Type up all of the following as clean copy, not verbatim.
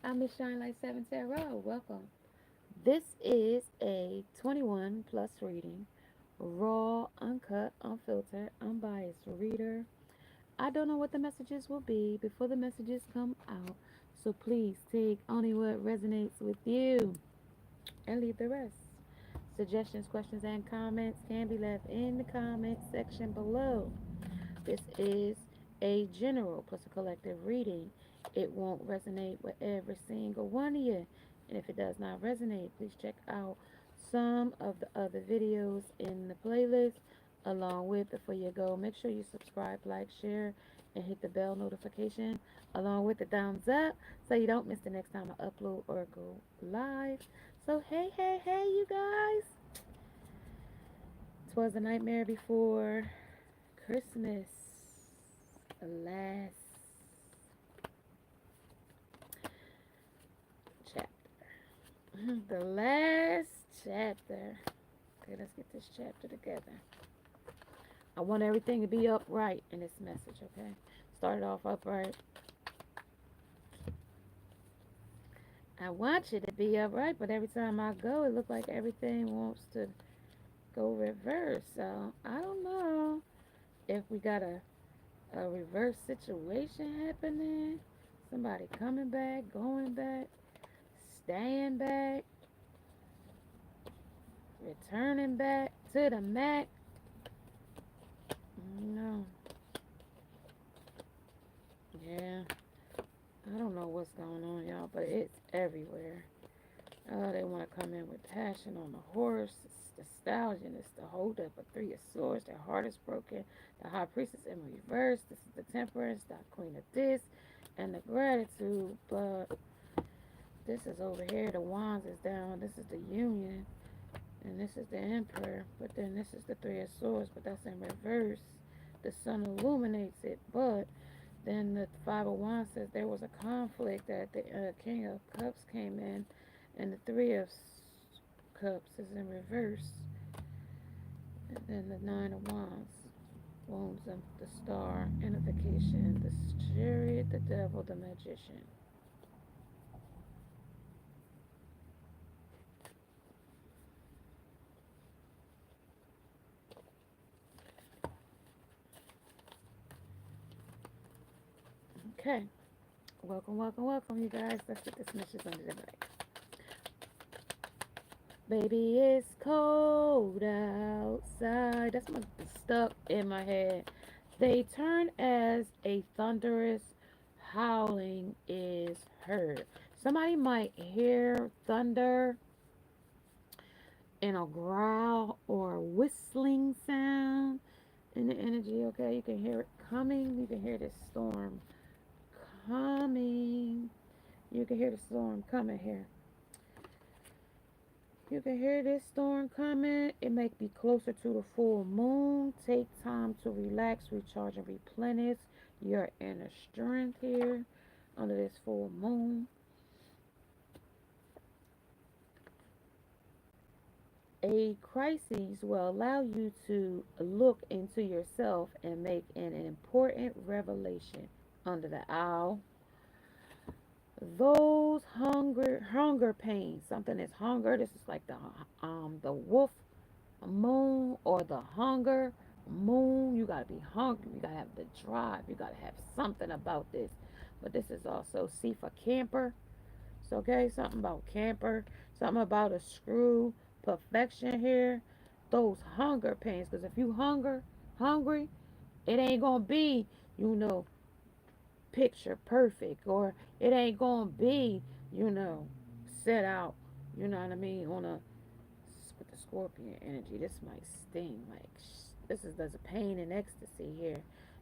I'm Miss Shine Light 7 Tarot. Welcome. This is a 21 plus reading, raw, uncut, unfiltered, unbiased reader. I don't know what the messages will be before the messages come out, so please take only what resonates with you and leave the rest. Suggestions, questions, and comments can be left in the comment section below. This is a general plus a collective reading. It won't resonate with every single one of you. And if it does not resonate, please check out some of the other videos in the playlist along with before you go. Make sure you subscribe, like, share, and hit the bell notification along with the thumbs up so you don't miss the next time I upload or go live. So hey, hey, hey, you guys. Twas the nightmare before Christmas. Last chapter. The last chapter. Okay, let's get this chapter together. I want everything to be upright in this message, okay? Start it off upright. I want you to be upright, but every time I go, it looks like everything wants to go reverse. So, I don't know if we got a reverse situation happening. Somebody coming back, going back, staying back, returning back to the Mac. No. Yeah. I don't know what's going on, y'all, but it's everywhere. They want to come in with passion on the horse. It's the stallion. It's the hold up. A three of swords. Their heart is broken. The high priestess in reverse. This is the temperance. The queen of this. And the gratitude. But this is over here. The wands is down. This is the union. And this is the emperor. But then this is the three of swords. But that's in reverse. The sun illuminates it. But then the Five of Wands says there was a conflict that the King of Cups came in, and the Three of Cups is in reverse. And then the Nine of Wands, wounds of the Star, unification, the Chariot, the Devil, the Magician. Okay, welcome, welcome, welcome, you guys. Let's get this message under the knife. Baby, it's cold outside. That's what's stuck in my head. They turn as a thunderous howling is heard. Somebody might hear thunder in a growl or a whistling sound in the energy, okay? You can hear it coming. You can hear this storm coming. You can hear the storm coming here. You can hear this storm coming. It may be closer to the full moon. Take time to relax, recharge, and replenish your inner strength here under this full moon. A crisis will allow you to look into yourself and make an important revelation under the owl. Those hunger pains, something is hunger. This is like the wolf moon or the hunger moon. You gotta be hungry. You gotta have the drive. You gotta have something about this. But this is also C for camper. So okay, something about camper, something about a screw perfection here. Those hunger pains, because if you hungry, it ain't gonna be, you know, picture perfect, or it ain't gonna be, you know, set out, you know what I mean, on a with the scorpion energy. This might sting like this is there's a pain and ecstasy here.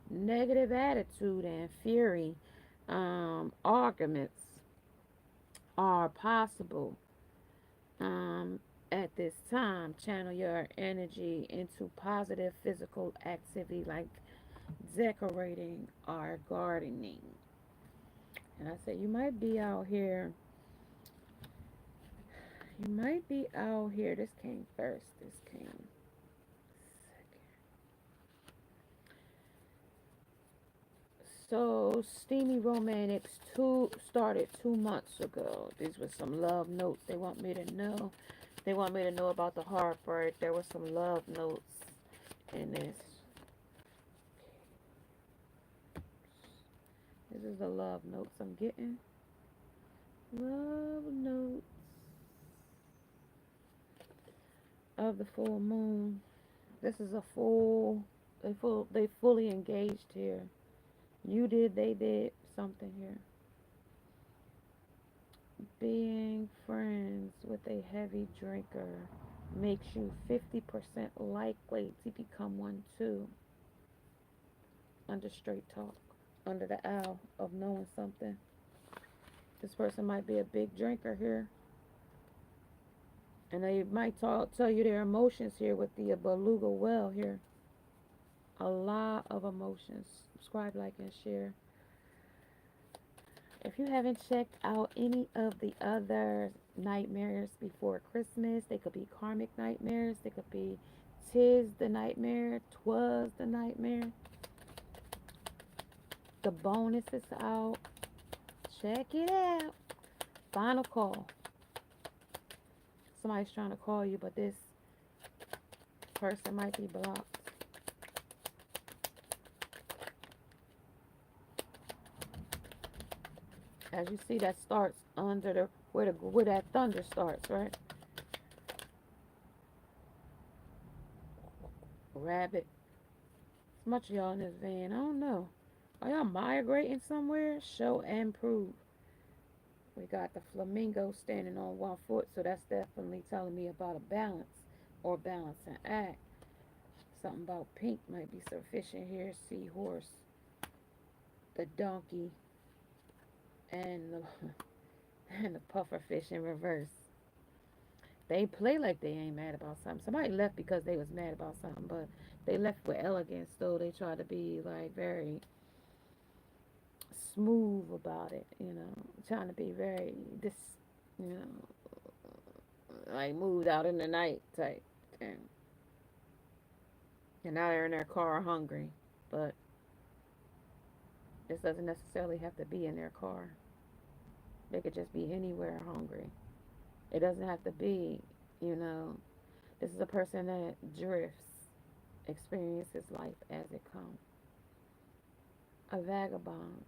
Negative attitude and fury, arguments are possible at this time. Channel your energy into positive physical activity like decorating or gardening. And I said, you might be out here. You might be out here. This came first. This came second. So, steamy romantics started 2 months ago. These were some love notes they want me to know. They want me to know about the heartbreak. There were some love notes in this. This is the love notes I'm getting. Love notes of the full moon. This is a full. They fully engaged here. You did, they did something here. Being friends with a heavy drinker makes you 50% likely to become one too. Under straight talk, under the owl of knowing something. This person might be a big drinker here. And they might tell you their emotions here with the beluga well here. A lot of emotions. Subscribe, like, and share. If you haven't checked out any of the other nightmares before Christmas, they could be karmic nightmares. They could be Tis the nightmare, Twas the nightmare. The bonus is out. Check it out. Final call. Somebody's trying to call you, but this person might be blocked. As you see, that starts under the where that thunder starts, right? Rabbit. It's much of y'all in this van. I don't know. Are y'all migrating somewhere? Show and prove. We got the flamingo standing on one foot, so that's definitely telling me about a balance or balancing act. Something about pink might be sufficient here. Seahorse, the donkey, and the and the puffer fish in reverse. They play like they ain't mad about something. Somebody left because they was mad about something, but they left with elegance. So they try to be like very smooth about it, trying to be very you like moved out in the night type thing. And now they're in their car hungry, but this doesn't necessarily have to be in their car. They could just be anywhere hungry. It doesn't have to be, this is a person that drifts, experiences life as it comes. A vagabond,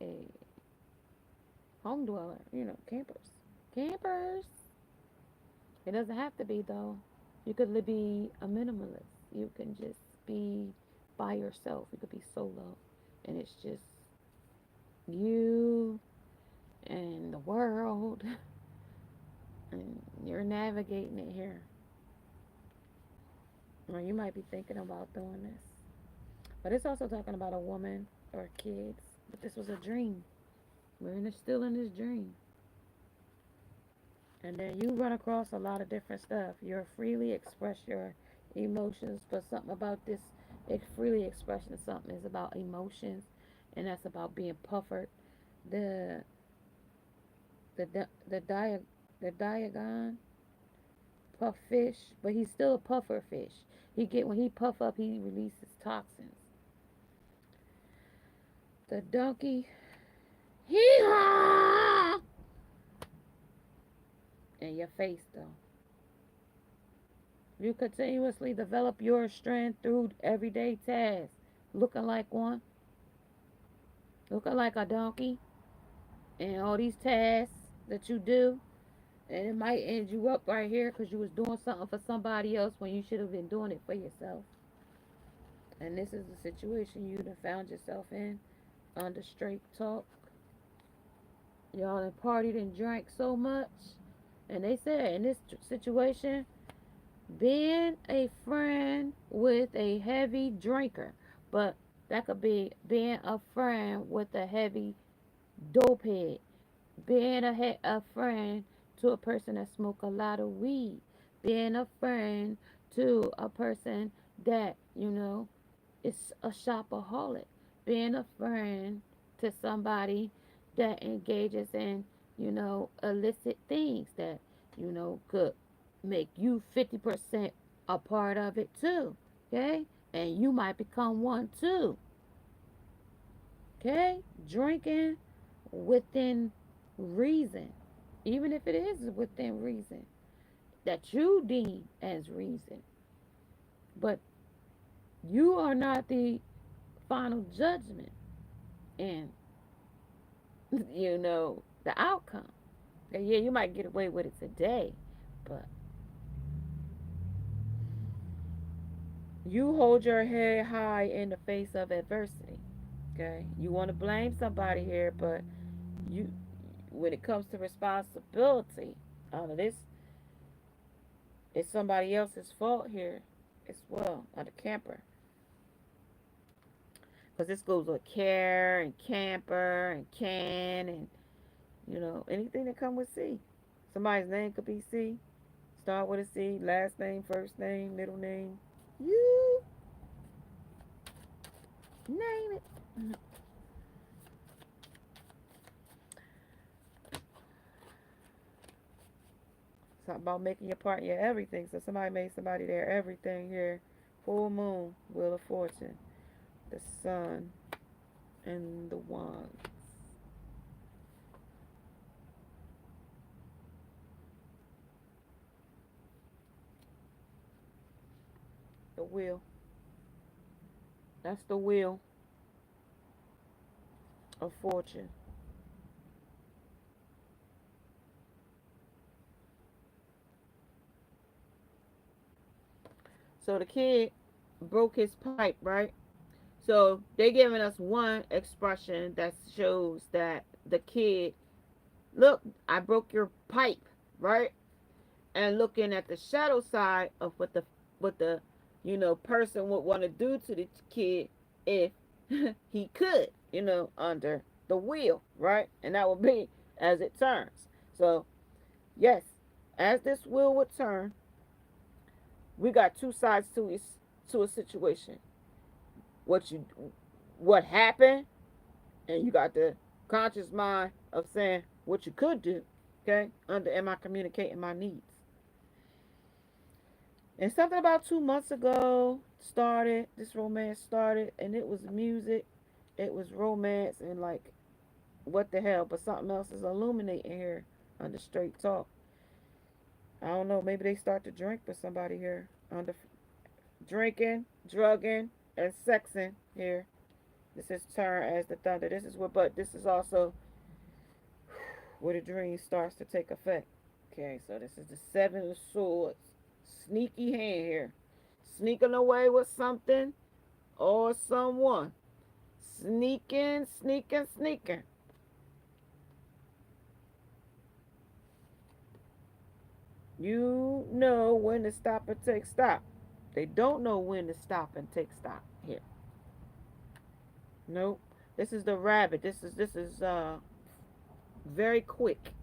a home dweller, campers. Campers. It doesn't have to be, though. You could be a minimalist. You can just be by yourself. You could be solo. And it's just you and the world. And you're navigating it here. Or you might be thinking about doing this. But it's also talking about a woman or kids. But this was a dream. Still in this dream. And then you run across a lot of different stuff. You freely express your emotions, but something about this, freely expressing something is about emotions, and that's about being puffered. The the the the, dia, the diagon puff fish, but he's still a puffer fish. When he puff up, he releases toxins. The donkey, hee-haw! In your face, though. You continuously develop your strength through everyday tasks. Looking like one. Looking like a donkey. And all these tasks that you do. And it might end you up right here because you was doing something for somebody else when you should have been doing it for yourself. And this is the situation you done found yourself in. Under straight talk. Y'all done partied and drank so much. And they said in this situation, being a friend with a heavy drinker, but that could be being a friend with a heavy dope head, being a friend to a person that smoke a lot of weed, being a friend to a person that is a shopaholic, being a friend to somebody that engages in illicit things that could make you 50% a part of it too. Okay? And you might become one too. Okay? Drinking within reason. Even if it is within reason. That you deem as reason. But you are not the final judgment in, the outcome. Yeah, you might get away with it today, but you hold your head high in the face of adversity. Okay? You want to blame somebody here, but you when it comes to responsibility, all of this is somebody else's fault here as well, or the camper. Because this goes with care and camper and can and, anything that come with C. Somebody's name could be C. Start with a C, last name, first name, middle name. You name it. Something about making your part your everything. So somebody made somebody their everything here. Full moon, wheel of fortune, the sun, and the wands. The wheel. That's the wheel of fortune. So the kid broke his pipe, right? So they're giving us one expression that shows that the kid, look, I broke your pipe, right? And looking at the shadow side of what the person would want to do to the kid if he could, under the wheel, right? And that would be as it turns. So yes, as this wheel would turn, we got two sides to a situation. What you what happened, and you got the conscious mind of saying what you could do. Okay, under am I communicating my needs? And something about 2 months ago started, this romance started, and it was music, it was romance, and like, what the hell? But something else is illuminating here under straight talk. I don't know, maybe they start to drink for somebody here under drinking, drugging, and sexing here. This is turn as the thunder. This is what, but this is also where the dream starts to take effect. Okay, so this is the Seven of Swords. Sneaky hand here. Sneaking away with something or someone. Sneaking, sneaking, sneaking. You know when to stop and take stop. They don't know when to stop and take stop here. Nope. This is the rabbit. This is very quick.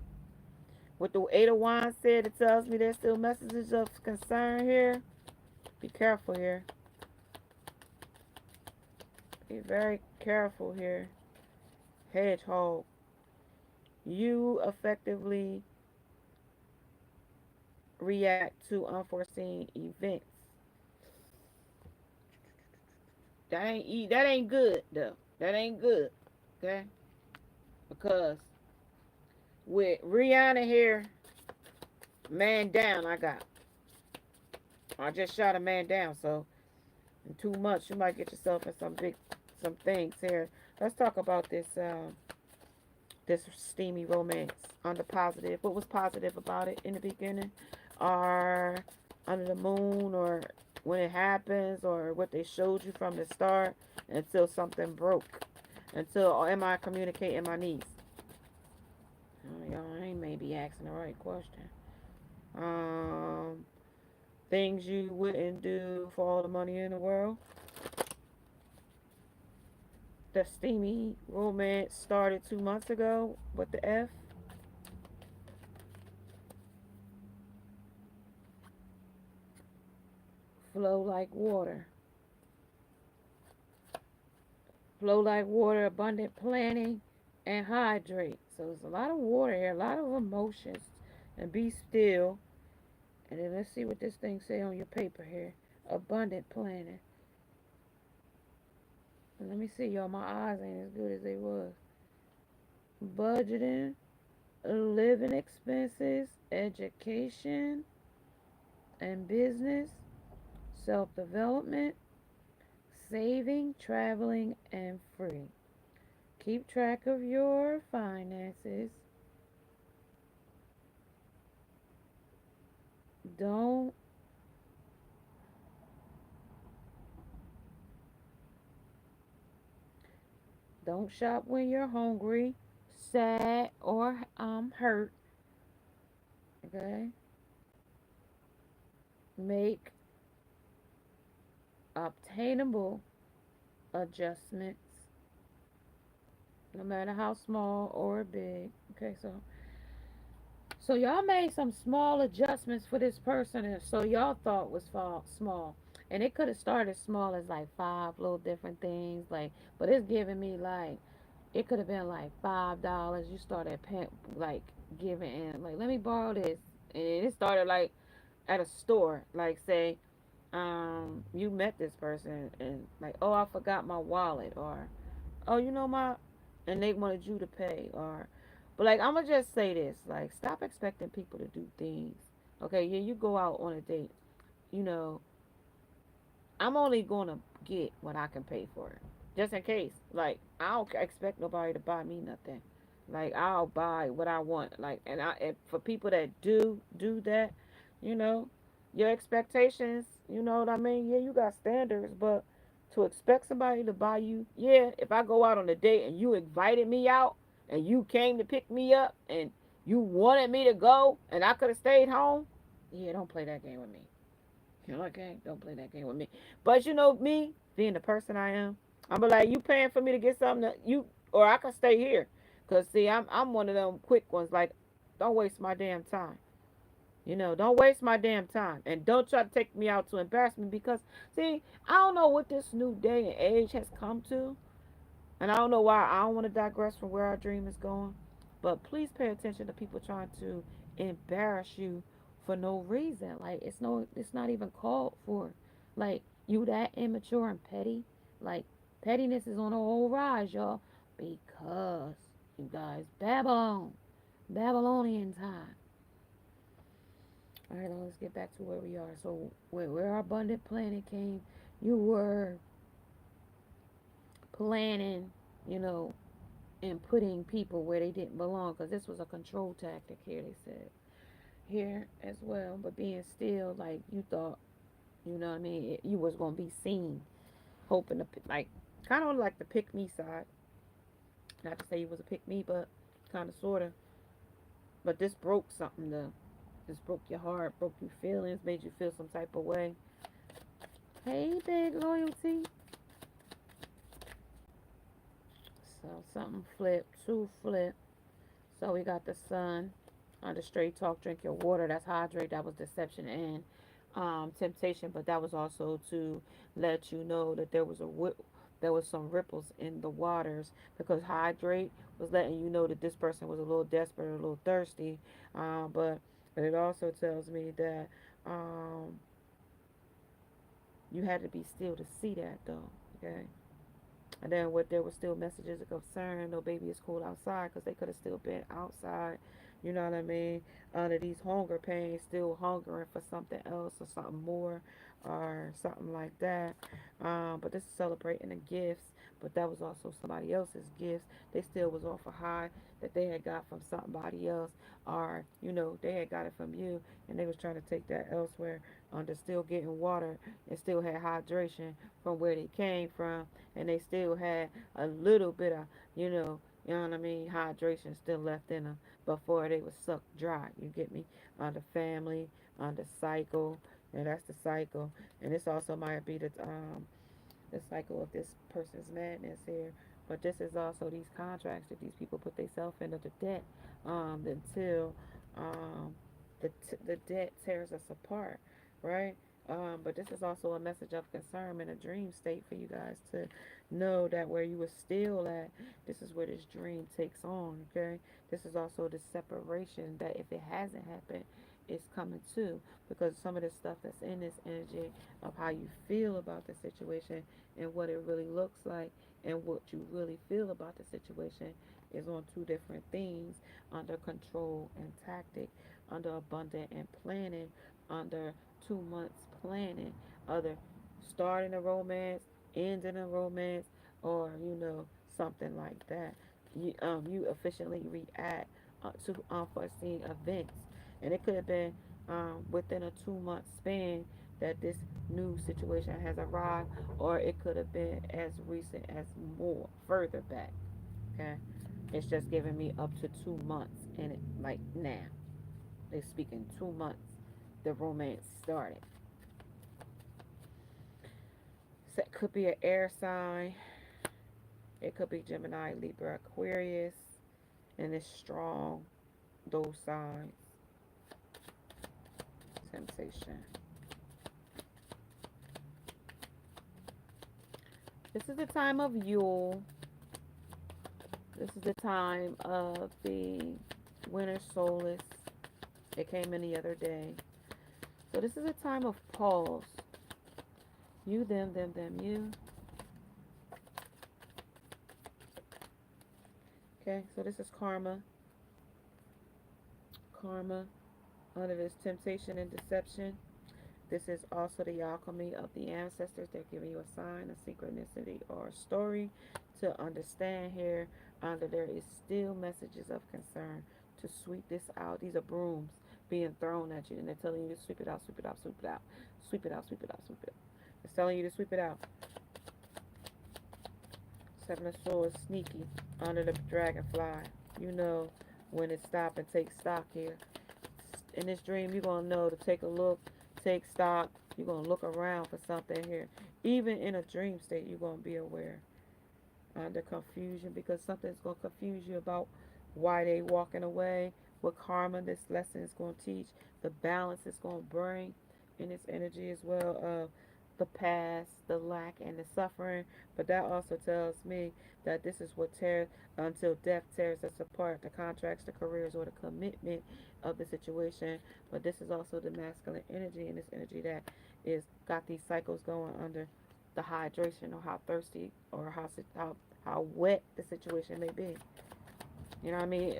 What the Eight of Wands said, it tells me there's still messages of concern here. Be careful here. Be very careful here. Hedgehog. You effectively react to unforeseen events. That ain't good though. That ain't good. Okay? Because with Rihanna here, man down I just shot a man down, so in 2 months you might get yourself in some things here. Let's talk about this steamy romance on the positive. What was positive about it in the beginning? Or under the moon, or when it happens, or what they showed you from the start until something broke. Until, am I communicating my needs? Y'all ain't maybe asking the right question. Um, Things you wouldn't do for all the money in the world. The steamy romance started 2 months ago with the F. Flow like water. Flow like water, abundant planning, and hydrate. So there's a lot of water here, a lot of emotions. And be still. And then let's see what this thing say on your paper here. Abundant planning. Let me see, y'all. My eyes ain't as good as they was. Budgeting, living expenses, education and business, self development, saving, traveling, and free. Keep track of your finances. Don't don't shop when you're hungry, sad, or hurt. Okay? Make obtainable adjustments, no matter how small or big. Okay, so y'all made some small adjustments for this person, and so y'all thought was small, and it could have started small as like five little different things, like, but it's giving me like it could have been like $5. You started like giving in, like, let me borrow this, and it started like at a store, like say you met this person and like, oh, I forgot my wallet, or oh, my, and they wanted you to pay, or, but like, I'm gonna just say this, like, stop expecting people to do things. Okay, yeah, you go out on a date, you know, I'm only gonna get what I can pay for it, just in case. Like, I don't expect nobody to buy me nothing. Like, I'll buy what I want. Like, and for people that do that, you know, your expectations. You know what I mean? Yeah, you got standards, but to expect somebody to buy you, yeah. If I go out on a date and you invited me out and you came to pick me up and you wanted me to go and I could have stayed home, yeah, don't play that game with me. Okay, don't play that game with me. But you know me, being the person I am, I'm be like, you paying for me to get something that you, or I can stay here. Cause see, I'm one of them quick ones. Like, don't waste my damn time. Don't waste my damn time, and don't try to take me out to embarrass me. Because see, I don't know what this new day and age has come to, and I don't know why I don't want to digress from where our dream is going. But please pay attention to people trying to embarrass you for no reason. Like, it's not even called for. Like, you that immature and petty. Like, pettiness is on a whole rise, y'all. Because you guys, Babylonian time. All right, now let's get back to where we are. So where our abundant planet came, you were planning, you know, and putting people where they didn't belong, because this was a control tactic here, they said here as well. But being still, like, you thought, what I mean, you was gonna be seen, hoping to, like, kind of like the pick me side. Not to say you was a pick me, but kind of, sort of. But this broke something, though. This broke your heart, broke your feelings, made you feel some type of way. Hey, big loyalty. So something flipped, two flip. So we got the sun under straight talk, drink your water. That's hydrate. That was deception and temptation, but that was also to let you know that there was some ripples in the waters, because hydrate was letting you know that this person was a little desperate, a little thirsty. But it also tells me that um, you had to be still to see that, though. Okay. And then what, there were still messages of concern. No, baby, it's cool outside, because they could have still been outside. You know what I mean? Under these hunger pains, still hungering for something else or something more or something like that. But this is celebrating the gifts. But that was also somebody else's gifts. They still was off a high that they had got from somebody else, or they had got it from you, and they was trying to take that elsewhere. Under still getting water and still had hydration from where they came from, and they still had a little bit of, you know what I mean, hydration still left in them before they was sucked dry. You get me? On the family, on the cycle, and that's the cycle. And this also might be the cycle of this person's madness here. But this is also these contracts that these people put themselves into the debt, until um, the debt tears us apart, right? But this is also a message of concern in a dream state for you guys to know that where you were still at, this is where this dream takes on, okay? This is also the separation that if it hasn't happened, it's coming too, because some of the stuff that's in this energy of how you feel about the situation and what it really looks like and what you really feel about the situation is on two different things: under control and tactic, under abundant and planning, under 2 months planning, other starting a romance, ending a romance, or something like that. You efficiently react to unforeseen events, and it could have been within a 2 month span that this new situation has arrived, or it could have been as recent as more further back. Okay, it's just giving me up to 2 months, and it like now they're speaking 2 months. The romance started. So it could be an air sign. It could be Gemini, Libra, Aquarius, and it's strong. Those signs. Temptation. This is the time of Yule. This is the time of the winter solstice. It came in the other day. So this is a time of pause. You, them, you. Okay, so this is karma. Karma under this temptation and deception. This is also the alchemy of the ancestors. They're giving you a sign, a synchronicity, or a story to understand here. Under there is still messages of concern to sweep this out. These are brooms being thrown at you, and they're telling you to sweep it out, sweep it out, sweep it out, sweep it out, sweep it out, sweep it out. It's telling you to sweep it out. Seven of Swords, sneaky, under the dragonfly. You know when to stop and take stock here. In this dream, you're going to know to take a look, take stock. You're going to look around for something here. Even in a dream state, you're going to be aware. Under confusion, because something's going to confuse you about why they walking away. What karma this lesson is going to teach. The balance it's going to bring in this energy as well of the past, the lack, and the suffering. But that also tells me that this is what tears until death tears us apart. The contracts, the careers, or the commitment of the situation. But this is also the masculine energy, and this energy that is got these cycles going under the hydration, or how thirsty, or how wet the situation may be. You know what I mean?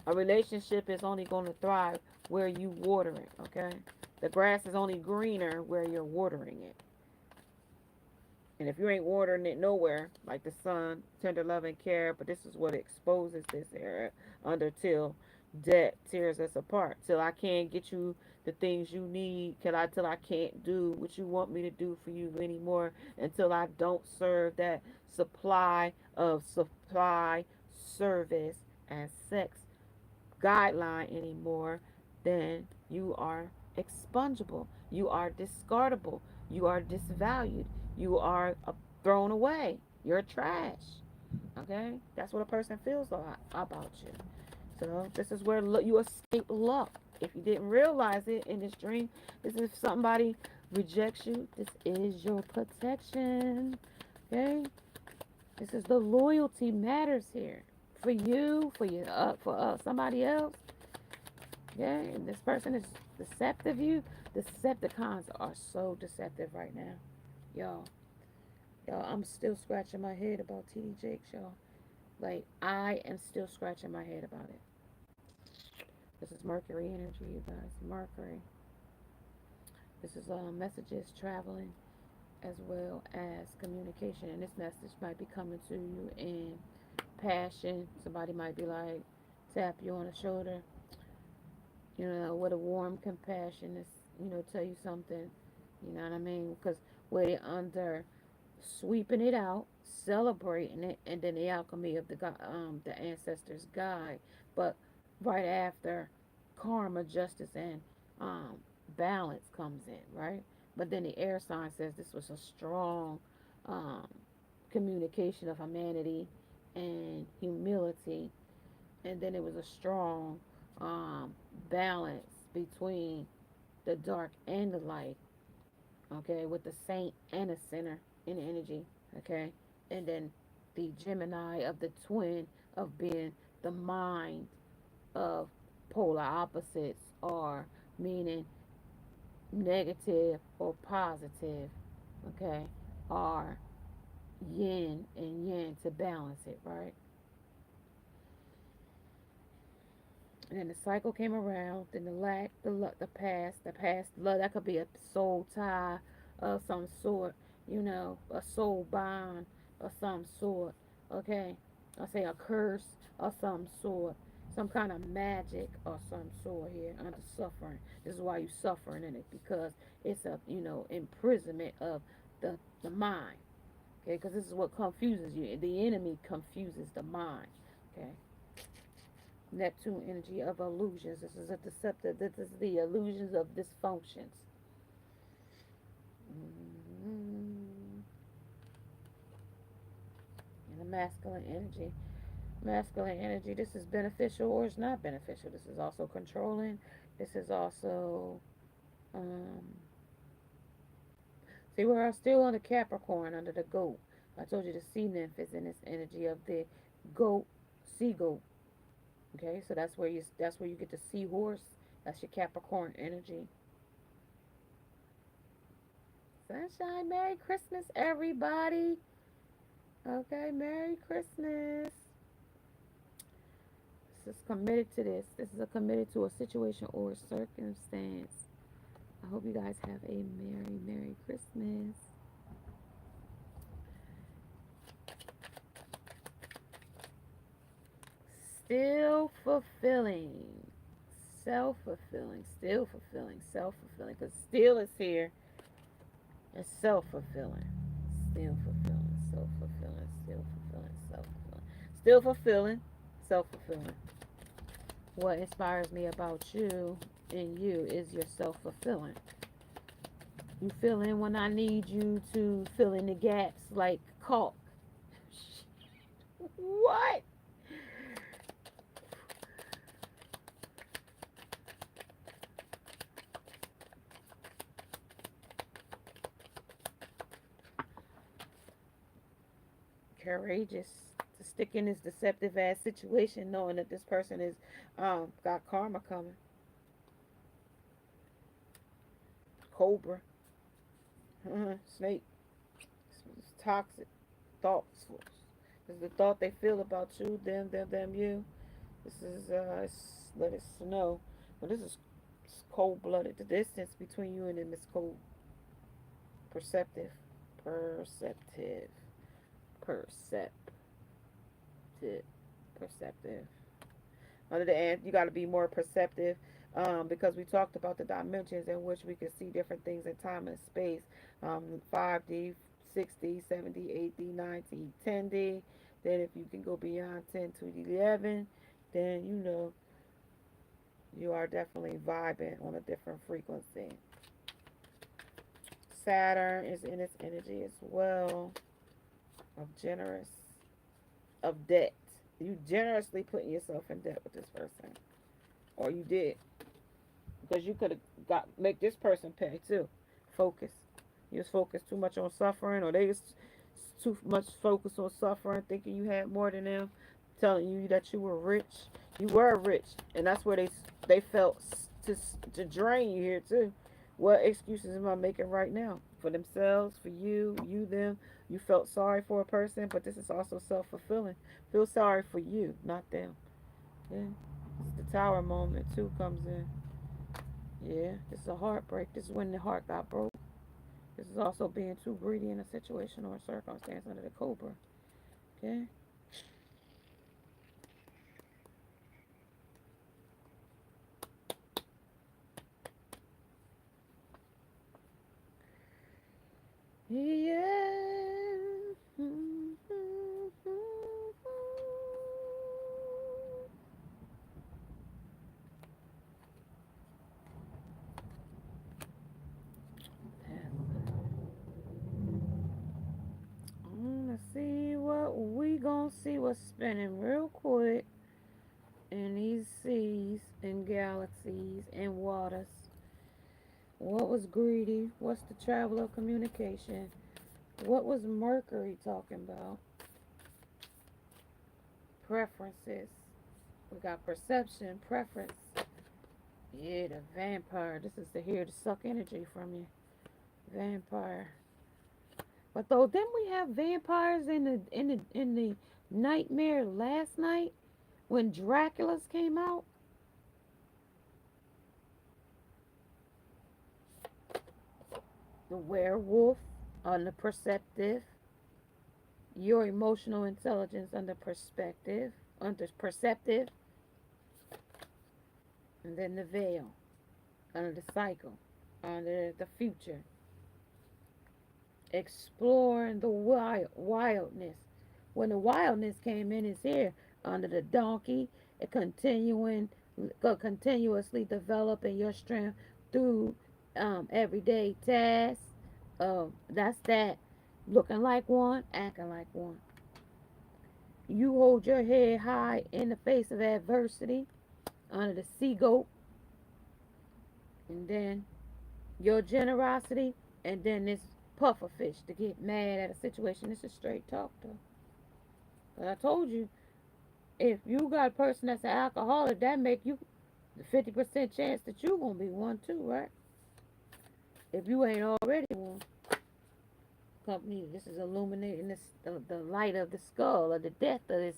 A relationship is only going to thrive where you water it, okay? The grass is only greener where you're watering it. And if you ain't watering it nowhere, like the sun, tender love and care, but this is what exposes this area under till death tears us apart. Till I can't get you the things you need, till I can't do what you want me to do for you anymore, until I don't serve that supply, service, and sex guideline anymore, then you are expungible. You are discardable. You are disvalued. You are thrown away. You're trash. Okay? That's what a person feels about you. So this is where you escape luck. If you didn't realize it in this dream, this is if somebody rejects you, this is your protection. Okay? This is the loyalty matters here. For you, for somebody else. Okay? And this person is deceptive you. Decepticons are so deceptive right now. Y'all. Y'all, I'm still scratching my head about TD Jakes, y'all. Like, I am still scratching my head about it. This is Mercury energy, you guys. Mercury. This is messages traveling as well as communication. And this message might be coming to you in passion. Somebody might be like, tap you on the shoulder, with a warm compassion, is, tell you something, you know what I mean? Because we're under sweeping it out, celebrating it, and then the alchemy of the ancestors' guide. But right after, karma, justice, and balance comes in, right? But then the air sign says this was a strong um, communication of humanity and humility, and then it was a strong balance between the dark and the light, okay, with the saint and the sinner in the energy, okay, and then the Gemini of the twin of being the mind of polar opposites, or meaning negative or positive, okay, or yin and yang to balance it, right? And then the cycle came around, then the lack, the past love, that could be a soul tie of some sort, a soul bond of some sort, okay? I say a curse of some sort, some kind of magic or some sort here under suffering. This is why you suffering in it, because it's a, imprisonment of the mind, okay? Because this is what confuses you. The enemy confuses the mind, okay? Neptune energy of illusions. This is a deceptive. This is the illusions of dysfunctions. Mm-hmm. And the masculine energy. Masculine energy. This is beneficial or it's not beneficial. This is also controlling. This is also. Um, See, we're still on the Capricorn under the goat. I told you the sea nymph is in this energy of the goat, sea goat. Okay, so that's where you get the seahorse. That's your Capricorn energy. Sunshine, Merry Christmas, everybody. Okay, Merry Christmas. This is committed to this. This is a committed to a situation or a circumstance. I hope you guys have a Merry, Merry Christmas. Still fulfilling. Self-fulfilling. Still fulfilling. Self-fulfilling. Because still is here. It's self-fulfilling. Still fulfilling. Self-fulfilling. Still fulfilling. Self-fulfilling. Still fulfilling. Self-fulfilling. What inspires me about you and you is your self-fulfilling. You fill in when I need you to fill in the gaps like caulk. What? Courageous to stick in this deceptive ass situation knowing that this person is got karma coming. Cobra. Snake. It's toxic thoughts. This is the thought they feel about you, them, you. This is let it snow. But this is cold blooded. The distance between you and them is cold. Perceptive. Perceptive. Perceptive. Perceptive. On the end, you got to be more perceptive because we talked about the dimensions in which we can see different things in time and space. 5D, 6D, 7D, 8D, 9D, 10D. Then if you can go beyond 10 to 11, then you are definitely vibing on a different frequency. Saturn is in its energy as well of generous, of debt. You generously putting yourself in debt with this person, or you did, because you could have make this person pay too. Focus. You was focused too much on suffering, or they was too much focused on suffering, thinking you had more than them, telling you that you were rich. You were rich, and that's where they felt to drain you here too. What excuses am I making right now for themselves, for you, them? You felt sorry for a person, but this is also self-fulfilling. Feel sorry for you, not them. Yeah, this is the tower moment too comes in. Yeah, this is a heartbreak. This is when the heart got broke. This is also being too greedy in a situation or a circumstance under the cobra. Okay. Yeah. Let's see what we gonna see what's spinning real quick in these seas and galaxies and waters. What was greedy? What's the travel of communication? What was Mercury talking about? Preferences. We got perception, preference. Yeah, the vampire. This is the here to suck energy from you. Vampire. But though, didn't we have vampires in the nightmare last night when Dracula's came out? The werewolf under perceptive, your emotional intelligence under perspective, under perceptive, and then the veil under the cycle, under the future, exploring the wildness. When the wildness came in, it's here under the donkey, it continuously developing your strength through everyday tasks. That's that. Looking like one, acting like one. You hold your head high in the face of adversity under the sea goat, and then your generosity, and then this puffer fish to get mad at a situation. This is straight talk though. But I told you, if you got a person that's an alcoholic, that make you the 50% chance that you gonna be one too, right? If you ain't already one. Company, this is illuminating the light of the skull or the death of this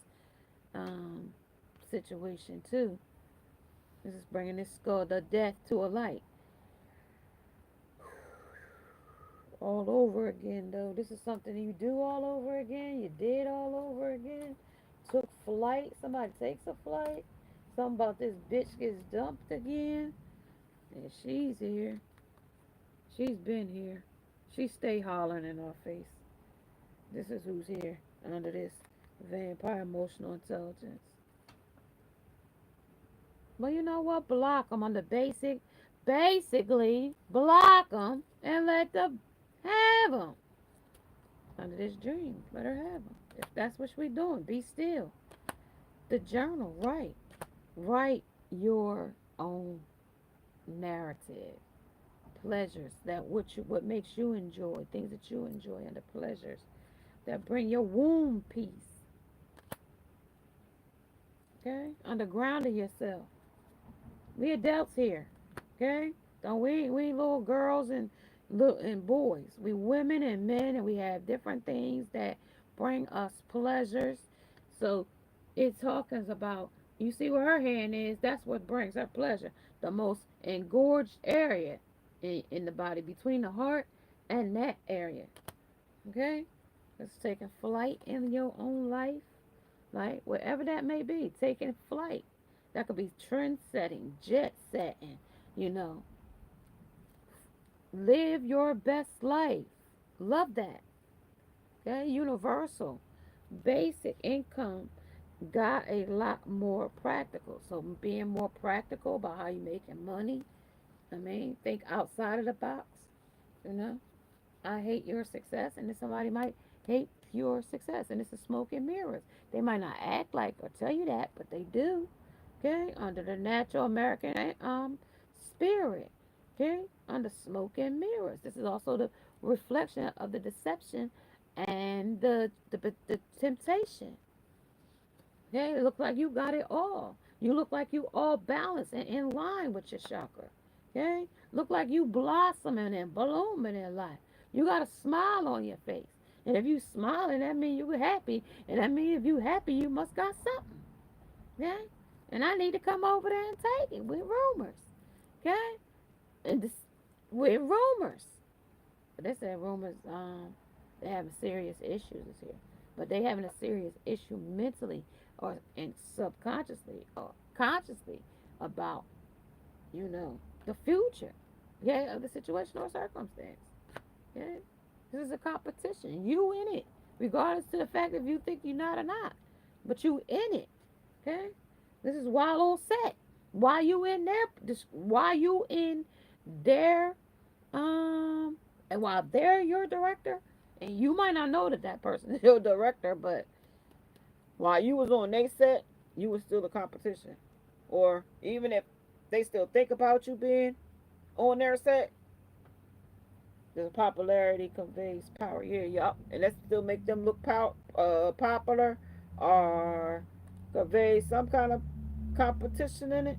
um, situation too. This is bringing this skull, the death to a light. All over again, though. This is something you do all over again. You did all over again. Took flight. Somebody takes a flight. Something about this bitch gets dumped again. And she's here. She's been here. She stay hollering in our face. This is who's here under this vampire emotional intelligence. Well, you know what? Block them on the basically block them and let them have them under this dream. Let her have them. If that's what we're doing, be still. The journal, write your own narrative, pleasures that what makes you enjoy, things that you enjoy, and the pleasures that bring your womb peace. Okay, underground of yourself. We adults here, okay? Don't we ain't little girls and boys. We women and men, and we have different things that bring us pleasures. So it talks about, you see where her hand is. That's what brings her pleasure. The most engorged area in the body between the heart and that area. Okay, it's taking flight in your own life, like wherever that may be, taking flight. That could be trend setting, jet setting, you know. Live your best life. Love that. Okay, universal. Basic income got a lot more practical. So being more practical about how you making money. I mean, think outside of the box. You know, I hate your success, and then somebody might hate your success, and it's a smoke and mirrors. They might not act like or tell you that, but they do. Okay, under the natural American spirit. Okay, under smoke and mirrors. This is also the reflection of the deception and the temptation. Okay, it looks like you got it all. You look like you all balanced and in line with your chakra. Okay, look like you blossoming and blooming in life. You got a smile on your face, and if you smiling, that means you happy, and that means if you happy, you must got something. Okay, and I need to come over there and take it with rumors. Okay, and this with rumors. But they said rumors, they having serious issues this here. But they having a serious issue mentally or and subconsciously or consciously about, you know, the future. Yeah, of the situation or circumstance. Yeah. This is a competition. You in it. Regardless to the fact if you think you're not or not. But you in it. Okay? This is wild on set. Why you in there? Why you in their and while they're your director, and you might not know that that person is your director, but while you was on their set, you was still the competition. Or even if they still think about you being on their set, the popularity conveys power. Yeah, yup. And that still make them look popular or convey some kind of competition in it.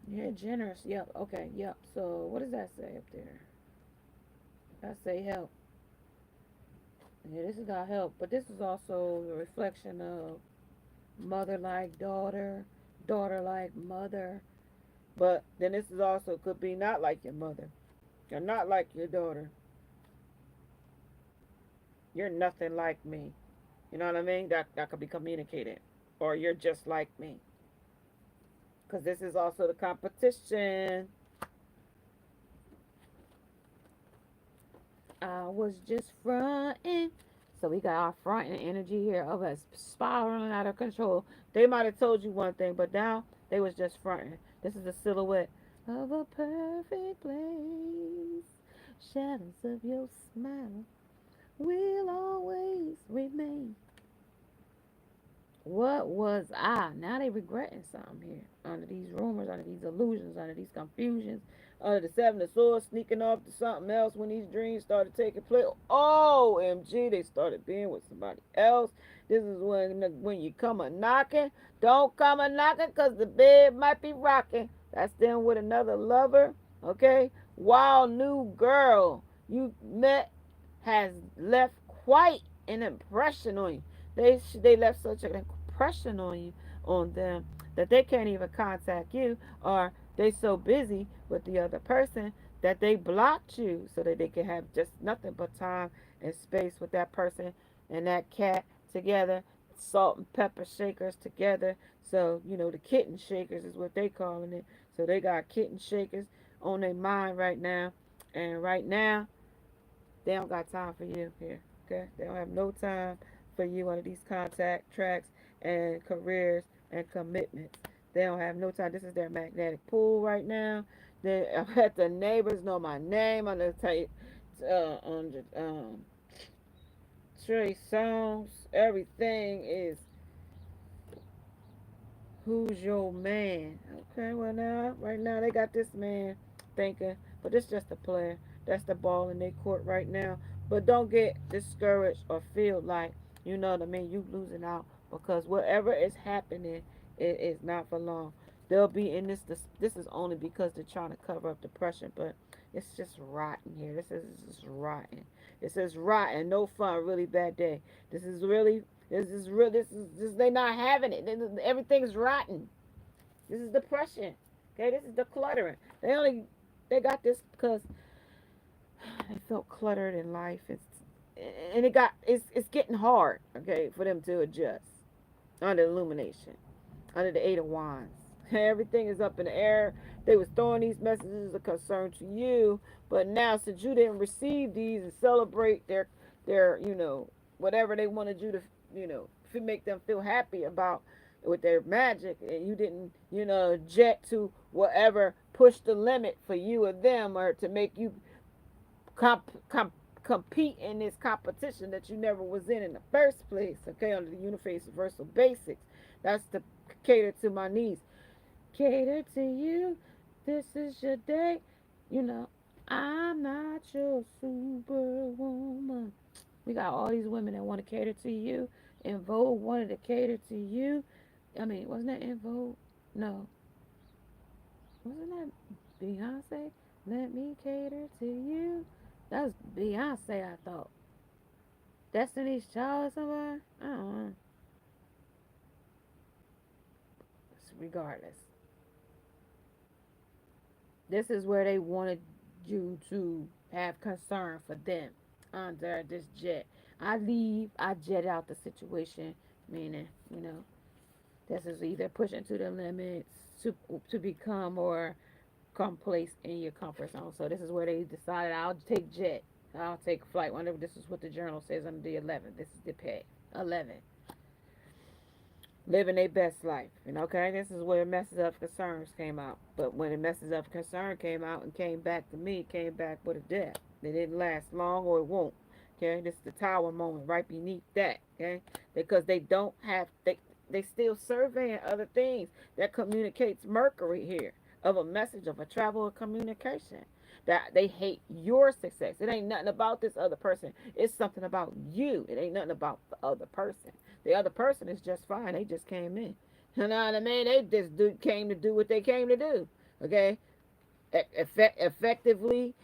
Yeah, generous. Yep. Okay. Yep. So what does that say up there? I say help. Yeah, this is got help, but this is also a reflection of mother like daughter, daughter like mother. But then this is also could be not like your mother. You're not like your daughter. You're nothing like me. You know what I mean? That could be communicated. Or you're just like me. Because this is also the competition. I was just fronting. So we got our fronting energy here of us spiraling out of control. They might have told you one thing, but now they was just fronting. This is a silhouette of a perfect place. Shadows of your smile will always remain. What was I? Now they regretting something here. Under these rumors, under these illusions, under these confusions, under the seven of swords sneaking off to something else when these dreams started taking place. OMG, they started being with somebody else. This is when you come a knocking. Don't come a knocking because the bed might be rocking. That's them with another lover. Okay? Wild new girl you met has left quite an impression on you. They left such an impression on them that they can't even contact you, or they so busy with the other person that they blocked you so that they can have just nothing but time and space with that person and that cat together, salt and pepper shakers together. So the kitten shakers is what they calling it. So they got kitten shakers on their mind right now, and right now they don't got time for you here. Okay? They don't have no time for you under these contact tracks and careers and commitments. They don't have no time. This is their magnetic pull right now. I bet the neighbors know my name on the tape, on the Trey songs. Everything is who's your man? Okay, well now, right now they got this man thinking, but it's just a player. That's the ball in their court right now. But don't get discouraged or feel like, you know what I mean, you losing out because whatever is happening, it is not for long. They'll be in this is only because they're trying to cover up depression, but it's just rotten here. This is just rotten. It says rotten, no fun, really bad day. This is really this is real. This they not having it. Everything's rotten. This is depression. Okay, this is decluttering. They got this because they felt cluttered in life. It's getting hard. Okay, for them to adjust under illumination, under the Eight of Wands. Everything is up in the air. They was throwing these messages of concern to you, but now since you didn't receive these and celebrate their whatever they wanted you to make them feel happy about with their magic, and you didn't object to whatever pushed the limit for you or them, or to make you comp, comp, compete in this competition that you never was in the first place. Okay, under the universal basics. That's to cater to my needs. Cater to you. This is your day. I'm not your superwoman. We got all these women that want to cater to you. En Vogue wanted to cater to you. I mean, wasn't that En Vogue? No. Wasn't that Beyonce? Let me cater to you. That was Beyonce, I thought. Destiny's Child or somebody? I don't know. Regardless. This is where they wanted you to have concern for them under this jet. I jet out the situation, meaning, this is either pushing to the limits to become or come place in your comfort zone. So this is where they decided I'll take jet. I'll take flight. Whenever this is what the journal says under the 11th. This is the pay. 11. Living their best life. And okay, this is where messes up concerns came out. But when the messes up concern came out and came back to me, it came back with a death. It didn't last long, or it won't. Okay, this is the tower moment right beneath that. Okay, because they still surveying other things that communicates Mercury here of a message of a travel or communication. That they hate your success. It ain't nothing about this other person. It's something about you. It ain't nothing about the other person. The other person is just fine. They just came in. You know what I mean? They just came to do what they came to do. Okay? Effectively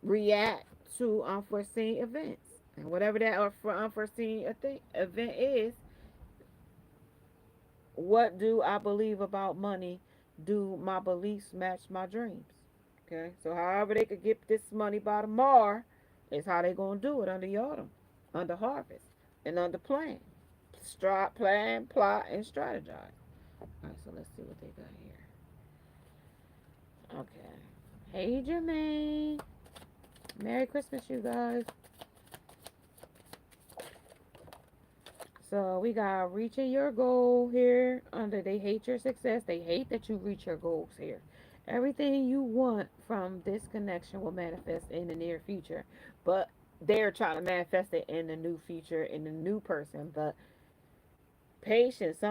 react to unforeseen events. And whatever that for unforeseen event is, what do I believe about money? Do my beliefs match my dreams? Okay, so however they could get this money by tomorrow is how they gonna do it under the autumn, under harvest, and under plan. Plan, plot, and strategize. All right, so let's see what they got here. Okay. Hey, Jermaine. Merry Christmas, you guys. So we got reaching your goal here under they hate your success. They hate that you reach your goals here. Everything you want from this connection will manifest in the near future. But they're trying to manifest it in the new future, in the new person. But patience,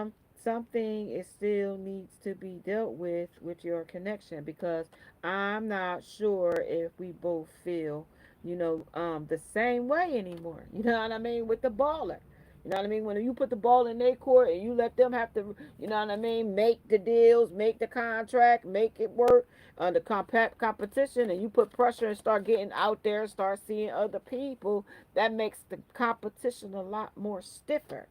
something is still needs to be dealt with your connection, because I'm not sure if we both feel the same way anymore. You know what I mean? With the baller, you know what I mean, when you put the ball in their court and you let them have to, you know what I mean, make the deals, make the contract, make it work under competition, and you put pressure and start getting out there, start seeing other people, that makes the competition a lot more stiffer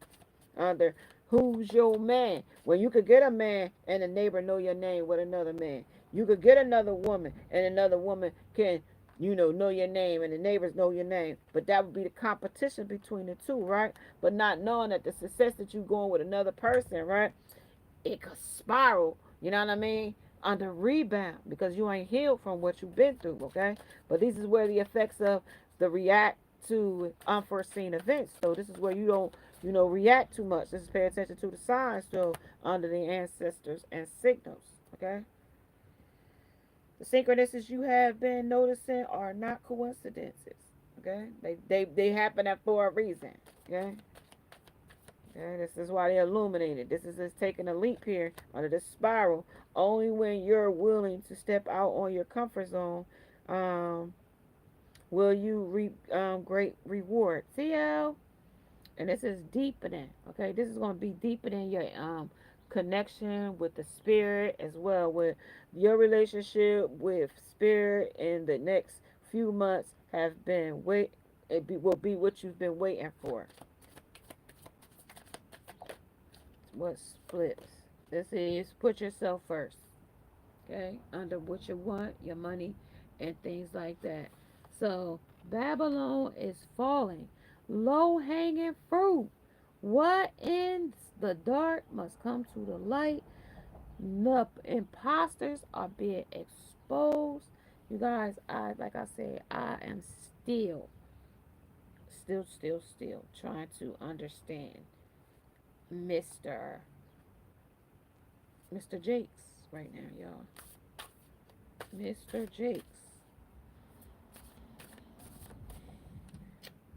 under who's your man. When you could get a man and a neighbor know your name with another man. You could get another woman and another woman can, know your name and the neighbors know your name. But that would be the competition between the two, right? But not knowing that the success that you going with another person, right? It could spiral, you know what I mean? Under rebound because you ain't healed from what you've been through, okay? But this is where the effects of the react to unforeseen events. So this is where you don't, react too much. This is pay attention to the signs, so under the ancestors and signals, okay? The synchronicities you have been noticing are not coincidences, okay? They happen for a reason, okay? Okay, this is why they're illuminated. This is just taking a leap here under this spiral. Only when you're willing to step out on your comfort zone um, will you reap great reward. See y'all? And this is deepening. Okay, this is going to be deepening your connection with the spirit, as well with your relationship with spirit in the next few months. Have been will be what you've been waiting for. What splits? This is put yourself first, okay? Under what you want, your money, and things like that. So Babylon is falling. Low hanging fruit. What in the dark must come to the light. The imposters are being exposed. You guys, like I said, I am still trying to understand Mr. Mr. Jakes right now, y'all. Mr. Jakes.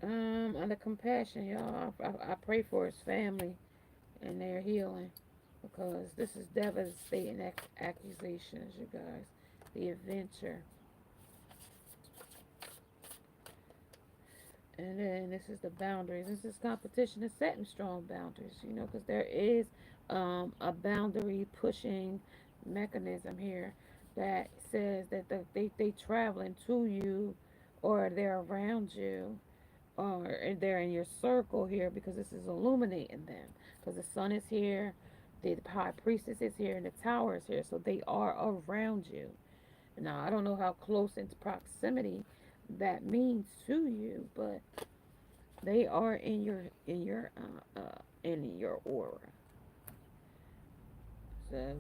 Under compassion, y'all. I pray for his family and their healing, because this is devastating accusations, you guys. The adventure. And then this is the boundaries. This is competition is setting strong boundaries, because there is a boundary pushing mechanism here that says that they traveling to you, or they're around you, or they're in your circle here, because this is illuminating them. Because the sun is here, the high priestess is here, and the tower is here, so they are around you. Now I don't know how close into proximity that means to you, but they are in your aura. So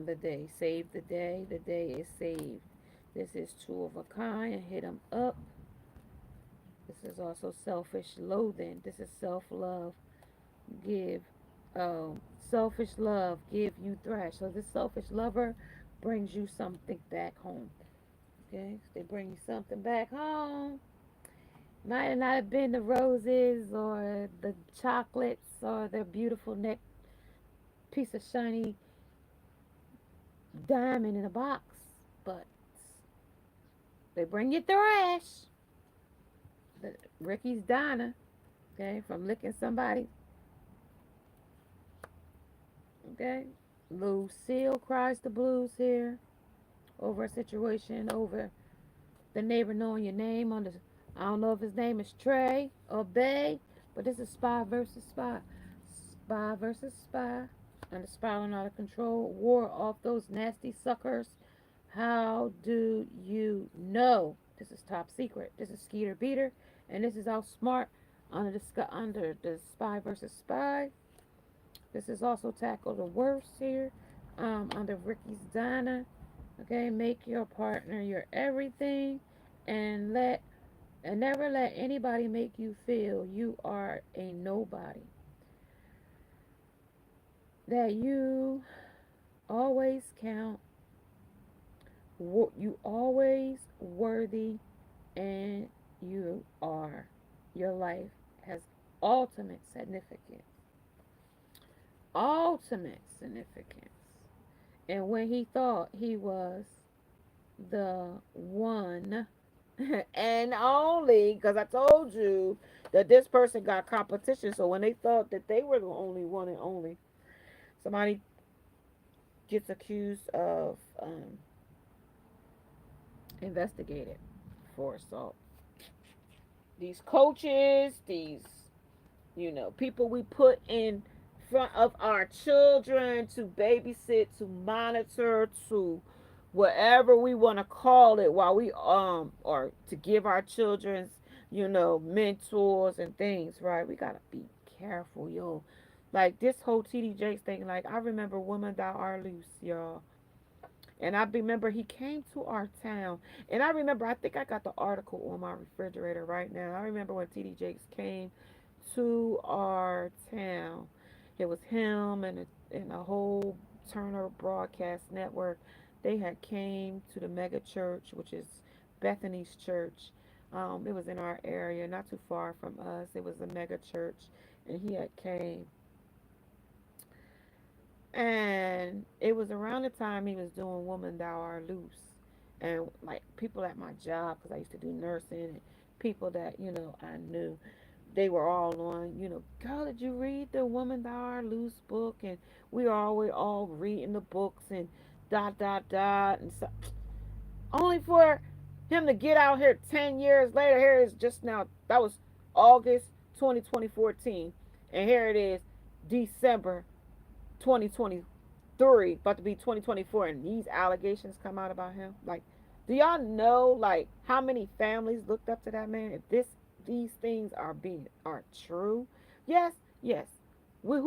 the day, save the day. The day is saved. This is two of a kind. Hit them up. This is also selfish loathing. This is self love. Give, selfish love. Give you thrash. So this selfish lover brings you something back home. Okay, so they bring you something back home. Might not have been the roses or the chocolates or the beautiful neck piece of shiny diamond in a box, but they bring you thrash. The Ricky's Diner, okay, from licking somebody. Okay, Lucille cries the blues here over a situation, over The neighbor knowing your name on the, I don't know if his name is Trey or Bay, but this is spy versus spy. Spy versus spy. And the spiraling out of control. War off those nasty suckers. How do you know? This is top secret. This is Skeeter Beater. And this is Outsmart under the spy versus spy. This is also Tackle the Worst here. Under Ricky's Diner. Okay, make your partner your everything, and never let anybody make you feel you are a nobody. That you always count, you always worthy, and you are. Your life has ultimate significance. Ultimate significance. And when he thought he was the one and only, because I told you that this person got competition. So when they thought that they were the only one and only, somebody gets accused of investigated for assault. These coaches, these people we put in front of our children to babysit, to monitor, to whatever we want to call it, while we or to give our children's mentors and things, right? We gotta be careful, yo. Like this whole TD Jakes thing, like I remember Woman Thou Art Loose, y'all. And I remember he came to our town. And I remember, I think I got the article on my refrigerator right now. I remember when TD Jakes came to our town. It was him and a whole Turner Broadcast Network. They had came to the mega church, which is Bethany's church. It was in our area, not too far from us. It was a mega church, and he had came. And it was around the time he was doing Woman Thou Art Loose. And like people at my job, because I used to do nursing, and people that, I knew, they were all on, girl, did you read the Woman Thou Art Loose book? And we all reading the books and dot, dot, dot. And so, only for him to get out here 10 years later. Here it is just now. That was August 2014. And here it is, December 2023, about to be 2024, and these allegations come out about him. Like, do y'all know like how many families looked up to that man? If these things are true, yes, yes. We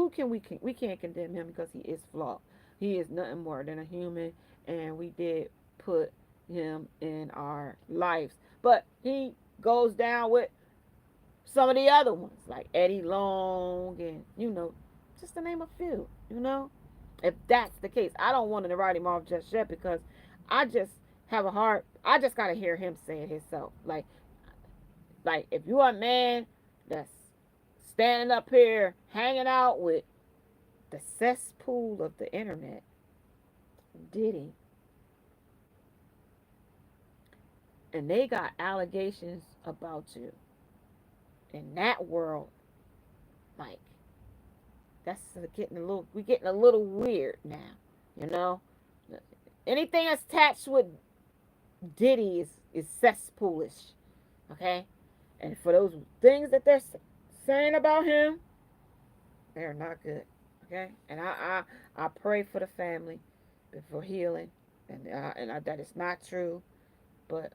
can't condemn him because he is flawed. He is nothing more than a human, and we did put him in our lives. But he goes down with some of the other ones, like Eddie Long, and just to name a few. If that's the case, I don't want to write him off just yet, because I just have a heart. I just gotta hear him say it himself. Like if you're a man that's standing up here hanging out with the cesspool of the internet, Diddy, and they got allegations about you in that world, like that's getting a little weird now, you know. Anything that's attached with Diddy is cesspoolish, okay? And for those things that they're saying about him, they're not good, okay? And I pray for the family for healing, and that is not true, but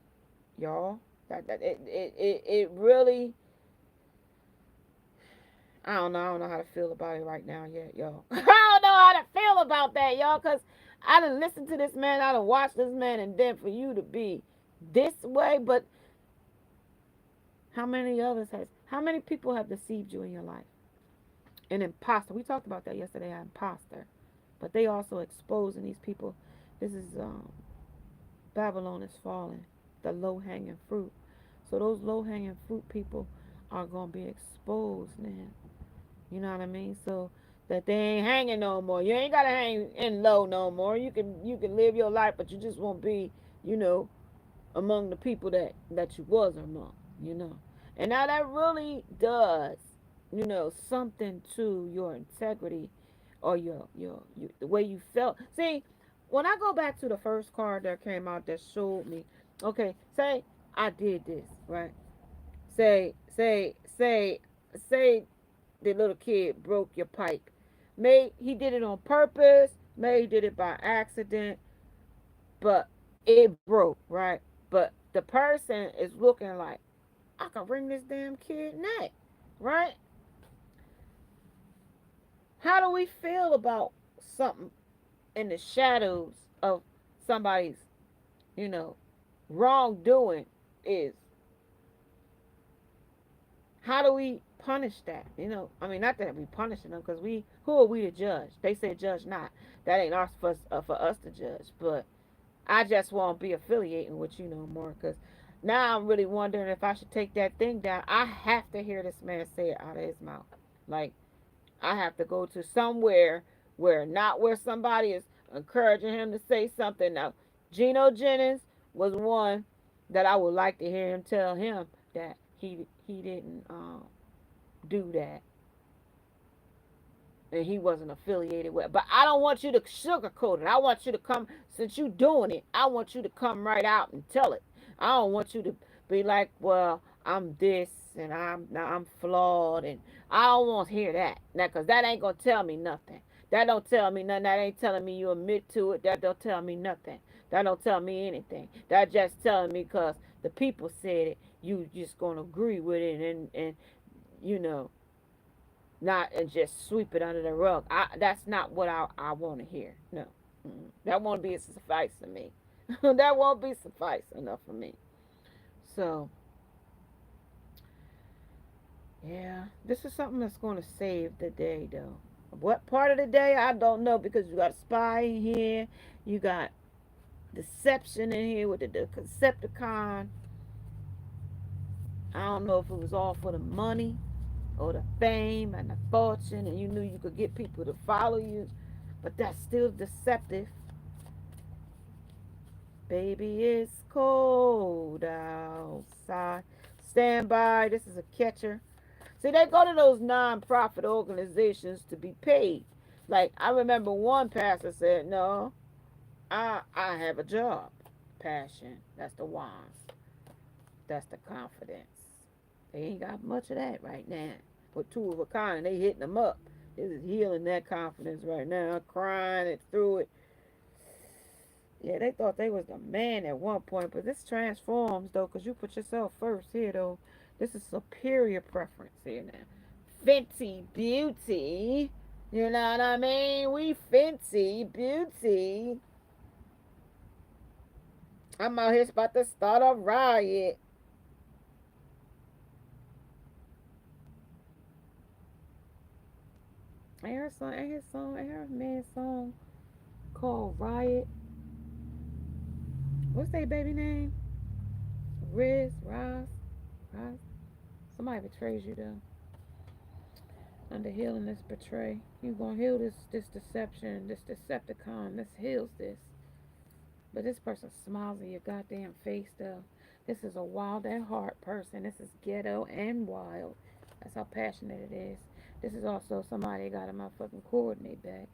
y'all, that it really, I don't know how to feel about it right now yet, y'all. I don't know how to feel about that, y'all, because I done listened to this man, I done watched this man, and then for you to be this way. But how many people have deceived you in your life? An imposter. We talked about that yesterday, an imposter. But they also exposing these people. This is Babylon is falling, the low-hanging fruit. So those low-hanging fruit people are going to be exposed now. You know what I mean? So that they ain't hanging no more. You ain't gotta hang in low no more. You can live your life, but you just won't be, you know, among the people that you was among. You know, and now that really does, something to your integrity, or your the way you felt. See, when I go back to the first card that came out that showed me, okay, say I did this, right? Say the little kid broke your pipe. May he did it on purpose, may he did it by accident, but it broke, right? But the person is looking like, I can wring this damn kid neck, right? How do we feel about something in the shadows of somebody's, you know, wrongdoing is? How do we punish that? I mean, not that we punishing them, because who are we to judge? They say judge not. That ain't ours for us to judge. But I just won't be affiliating with you no more, because now I'm really wondering if I should take that thing down. I have to hear this man say it out of his mouth. Like, I have to go to somewhere where somebody is encouraging him to say something. Now, Geno Jennings was one that I would like to hear him tell him that he didn't do that, and he wasn't affiliated with. But I don't want you to sugarcoat it. I want you to come, since you doing it, I want you to come right out and tell it. I don't want you to be like, well, I'm this and I'm flawed, and I don't want to hear that. Now, cause that ain't gonna tell me nothing. That don't tell me nothing. That ain't telling me you admit to it. That don't tell me nothing. That don't tell me anything. That just telling me cause the people said it. You just gonna agree with it, and you know not and just sweep it under the rug. That's not what I want to hear. No, that won't be suffice for me. That won't be suffice enough for me. So yeah, this is something that's going to save the day, though. What part of the day I don't know, because you got spy in here, you got deception in here with the Decepticon. I don't know if it was all for the money or the fame and the fortune, and you knew you could get people to follow you, but that's still deceptive. Baby, it's cold outside. Stand by. This is a catcher. See, they go to those non-profit organizations to be paid. Like, I remember one pastor said, no, I have a job. Passion. That's the wands. That's the confidence. They ain't got much of that right now. But two of a kind, they hitting them up. This is healing that confidence right now. Crying it through it. Yeah, they thought they was the man at one point, but this transforms, though, because you put yourself first here, though. This is superior preference here now. Fenty beauty. You know what I mean? We fancy beauty. I'm out here about to start a riot. I heard I heard a man's song called Riot. What's that baby name? Riz. Somebody betrays you, though. Under healing this betray. You gonna heal this deception, this Decepticon. This heals this. But this person smiles in your goddamn face, though. This is a wild at heart person. This is ghetto and wild. That's how passionate it is. This is also somebody that got a motherfucking coordinate back.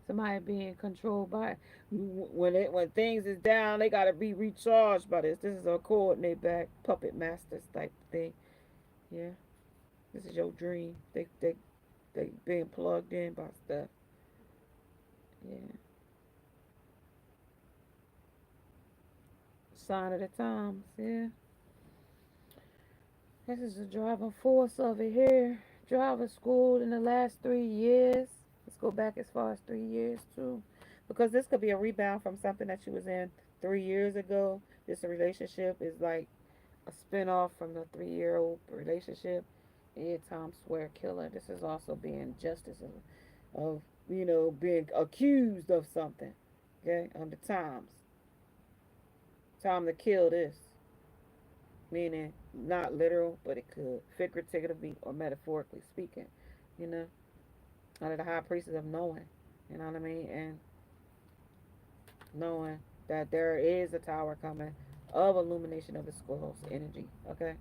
Somebody being controlled by when things is down, they gotta be recharged by this. This is a coordinate back puppet masters type thing. Yeah, this is your dream. They being plugged in by stuff. Yeah, sign of the times. Yeah. This is the driving force of it here. Driver school in the last 3 years. Let's go back as far as 3 years too. Because this could be a rebound from something that you was in 3 years ago. This relationship is like a spin-off from the 3-year-old relationship. Yeah, Tom Swear killer. This is also being justice of being accused of something. Okay, under times. Time to kill this. Meaning not literal, but it could figuratively or metaphorically speaking, you know, under the high priestess of knowing, you know what I mean, and knowing that there is a tower coming of illumination of the skulls energy, okay,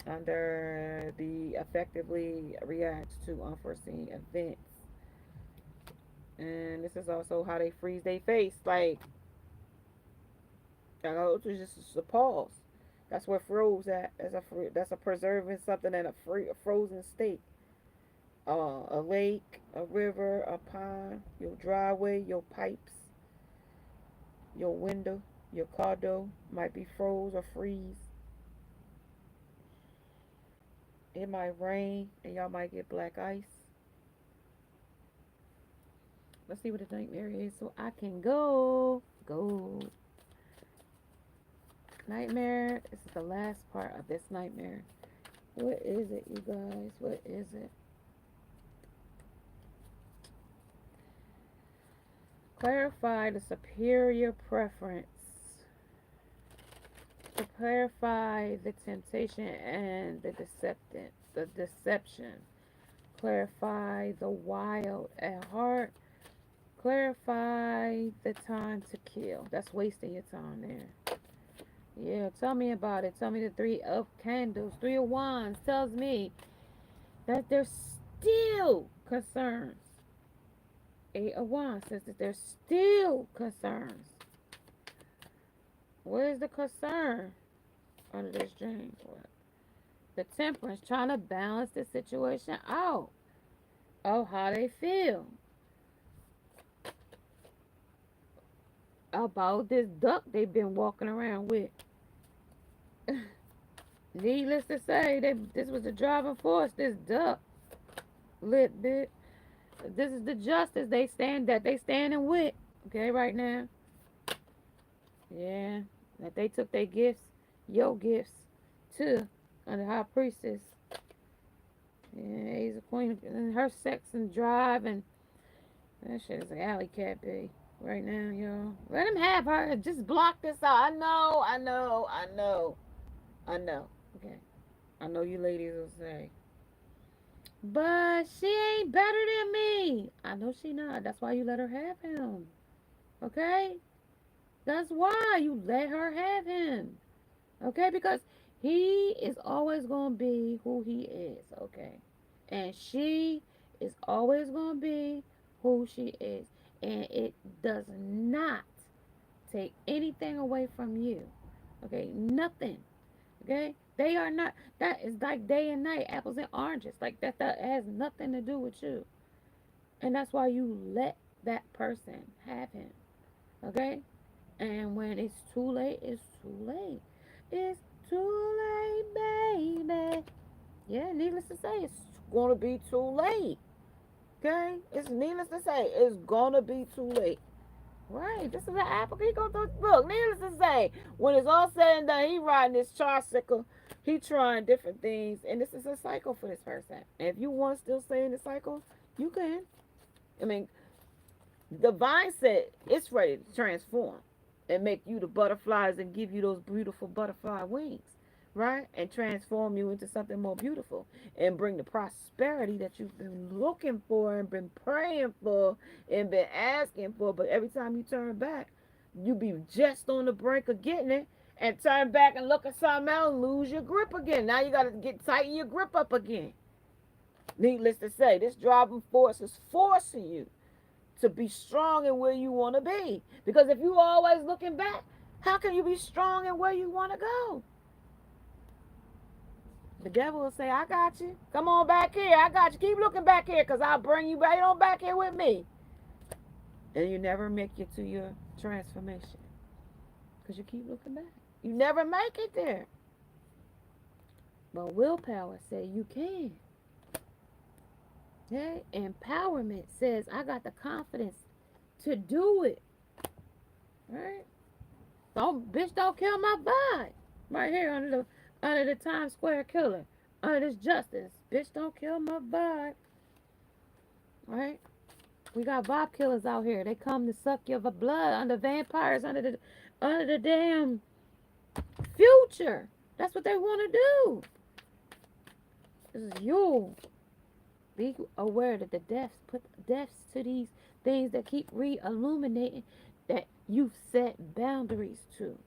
under the effectively reacts to unforeseen events, and this is also how they freeze their face, like, I know, it was just a pause. That's where froze at. That's a preserving something in a frozen state. A lake, a river, a pond, your driveway, your pipes, your window, your car door might be froze or freeze. It might rain and y'all might get black ice. Let's see what the nightmare is so I can go. Go. Nightmare. This is the last part of this nightmare. What is it, you guys? What is it? Clarify the superior preference. To clarify the temptation and the deception. Clarify the wild at heart. Clarify the time to kill. That's wasting your time there. Yeah, tell me about it. Tell me the three of candles. Three of wands tells me that there's still concerns. Eight of wands says that there's still concerns. Where's the concern under this dream? The temperance, trying to balance the situation out of how they feel about this duck they've been walking around with. Needless to say, this was the driving force, this duck. Lit bit. This is the justice they standing with. Okay, right now. Yeah. That they took their gifts, your gifts, to under high priestess. Yeah, he's a queen. And her sex and drive and that shit is an alley cat, babe. Right now, y'all. Let him have her. Just block this out. I know. Okay. I know you ladies will say, but she ain't better than me. I know she not. That's why you let her have him. Okay? That's why you let her have him. Okay? Because he is always going to be who he is. Okay? And she is always going to be who she is. And it does not take anything away from you. Okay? Nothing. Okay? They are not. That is like day and night, apples and oranges. Like that has nothing to do with you. And that's why you let that person have him. Okay? And when it's too late, it's too late. It's too late, baby. Yeah, needless to say, it's going to be too late. Okay? It's needless to say, it's going to be too late. Right, this is an African. He gonna look. Needless to say, when it's all said and done, he riding this tricycle. He trying different things, and this is a cycle for this person. And if you want to still stay in the cycle, you can. I mean, the vine said it's ready to transform and make you the butterflies and give you those beautiful butterfly wings, right? And transform you into something more beautiful and bring the prosperity that you've been looking for and been praying for and been asking for. But every time you turn back, you be just on the brink of getting it and turn back and look at something else and lose your grip again. Now you got to tighten your grip up again. Needless to say, this driving force is forcing you to be strong in where you want to be. Because if you always looking back, how can you be strong in where you want to go? The devil will say, I got you. Come on back here. I got you. Keep looking back here because I'll bring you right on back here with me. And you never make it to your transformation because you keep looking back. You never make it there. But willpower says you can. Okay? Empowerment says I got the confidence to do it. Right? Bitch, don't kill my vibe. Right here under the Times Square killer. Under this justice. Bitch, don't kill my vibe. Right? We got vibe killers out here. They come to suck your blood under vampires, under the damn future. That's what they want to do. This is you. Be aware that the deaths put deaths to these things that keep re-illuminating that you've set boundaries to,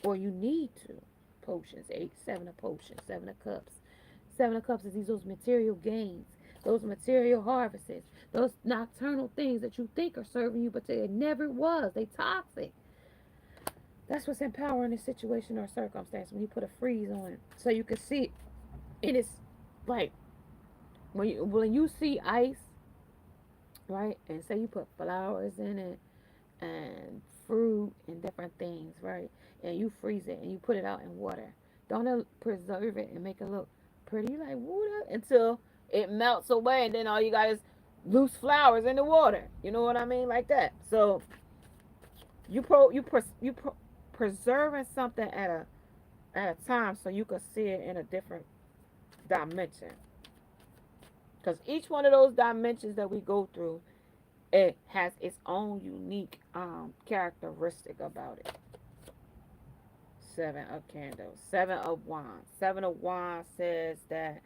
or you need to. Potions, 7 of potions, 7 of cups. 7 of cups is those material gains, those material harvests, those nocturnal things that you think are serving you, but they never was. They toxic. That's what's empowering the situation or circumstance when you put a freeze on it. So you can see it is like when you see ice, right? And say you put flowers in it and fruit and different things, right? And you freeze it and you put it out in water. Don't preserve it and make it look pretty like water until it melts away, and then all you got is loose flowers in the water. You know what I mean, like that. So preserving something at a time so you can see it in a different dimension. Because each one of those dimensions that we go through, it has its own unique characteristic about it. Seven of candles, seven of wands. Seven of wands says that,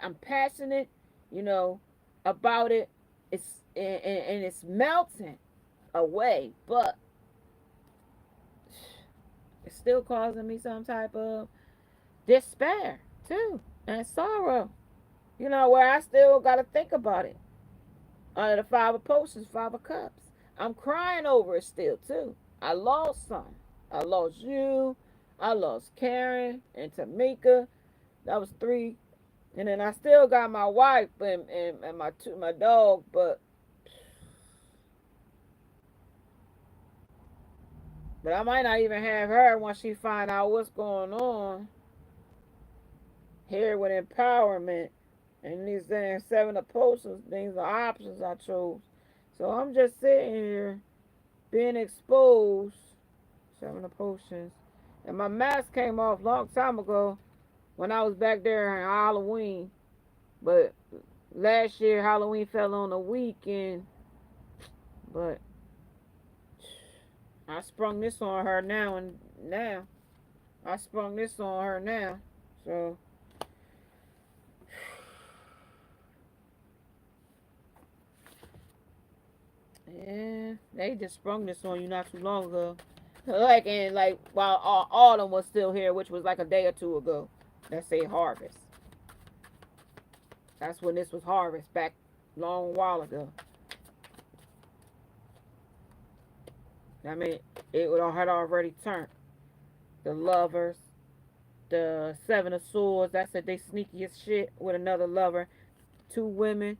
I'm passionate, you know, about it. And it's melting away, but it's still causing me some type of despair too and sorrow. Where I still got to think about it. Under the Five of Potions, Five of Cups. I'm crying over it still, too. I lost some. I lost you. I lost Karen and Tamika. That was three. And then I still got my wife and my dog, but I might not even have her once she find out what's going on here with empowerment. And these damn Seven of Potions, these are options I chose. So I'm just sitting here being exposed. Seven of Potions. And my mask came off a long time ago when I was back there on Halloween. But last year Halloween fell on a weekend. But I sprung this on her now. I sprung this on her now. So yeah, they just sprung this on you not too long ago. Like while autumn was still here, which was like a day or two ago. Let's say harvest. That's when this was harvest back long while ago. I mean, it had already turned. The lovers, the Seven of Swords. That's said they sneaky as shit with another lover. Two women.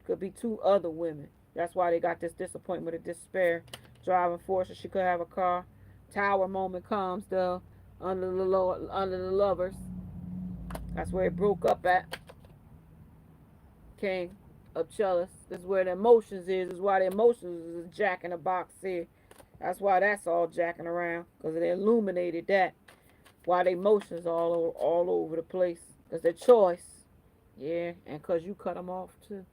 Could be two other women. That's why they got this disappointment of despair. Driving force, so she could have a car. Tower moment comes though under the lovers. That's where it broke up at. King of Chalice. This is where the emotions is. This is why the emotions is jacking the box here. That's why that's all jacking around. Because they illuminated that. Why the emotions all over the place. Because their choice. Yeah, and because you cut them off too.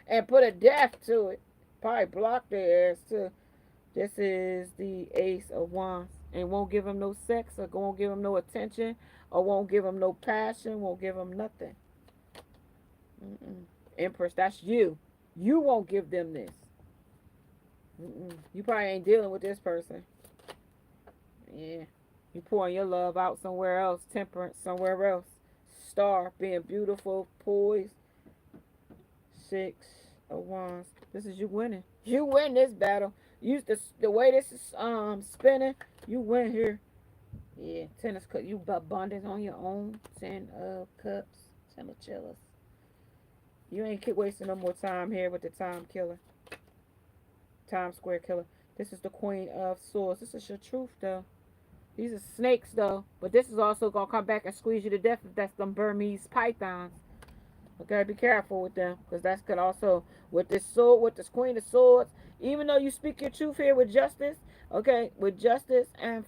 And put a death to it. Probably block their ass too. This is the Ace of Wands. And won't give them no sex, or won't give them no attention, or won't give them no passion, won't give them nothing. Empress, that's you. You won't give them this. You probably ain't dealing with this person. Yeah. You pouring your love out somewhere else. Temperance somewhere else. Star, being beautiful, poised. Six of Wands. This is you winning. You win this battle. Use the way this is spinning. You win here. Yeah, Ten of Cups. You abundance on your own. Ten of Cups. Ten of Chalice. You ain't keep wasting no more time here with the time killer. Time square killer. This is the Queen of Swords. This is your truth, though. These are snakes, though. But this is also going to come back and squeeze you to death if that's them Burmese pythons. Okay, be careful with them. Because that's going to also, with this sword, with this Queen of Swords, even though you speak your truth here with justice, okay, with justice and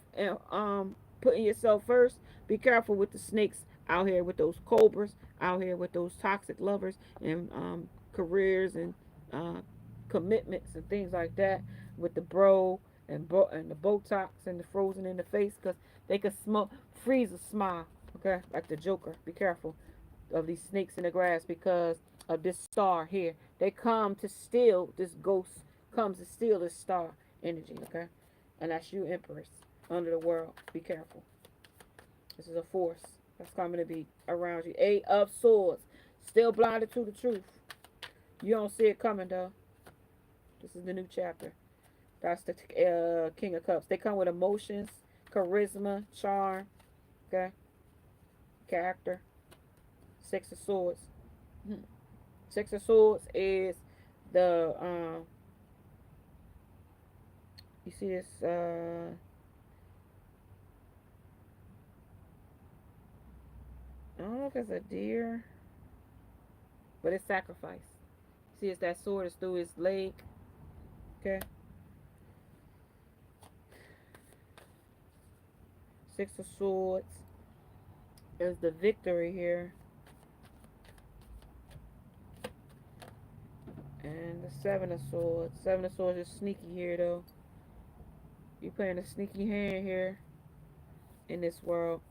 putting yourself first, be careful with the snakes out here, with those cobras, out here with those toxic lovers and careers and commitments and things like that, with the bro and the Botox and the frozen in the face, because they could freeze a smile, okay, like the Joker. Be careful of these snakes in the grass because of this star here. They come to steal, this ghost comes to steal this star energy, okay? And that's you, Empress, under the world. Be careful. This is a force that's coming to be around you. Eight of Swords. Still blinded to the truth. You don't see it coming, though. This is the new chapter. That's the King of Cups. They come with emotions, charisma, charm, okay, character. Six of Swords. Hmm. Six of Swords is the you see this I don't know if it's a deer, but it's sacrifice. See, it's that sword is through his leg. Okay. Six of Swords is the victory here. And the Seven of Swords. Seven of Swords is sneaky here, though. You're playing a sneaky hand here in this world.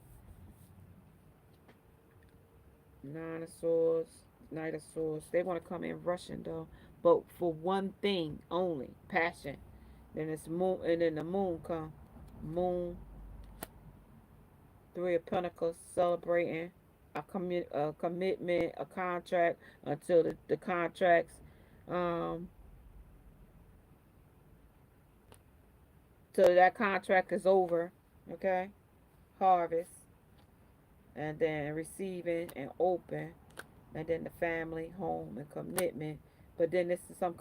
Nine of Swords, Knight of Swords. They want to come in rushing, though. But for one thing only. Passion. Then it's moon, and then the moon come. Moon. Three of Pentacles, celebrating a commitment, a contract until the contracts um till that contract is over. Okay, harvest, and then receiving and open, and then the family, home, and commitment. But then this is some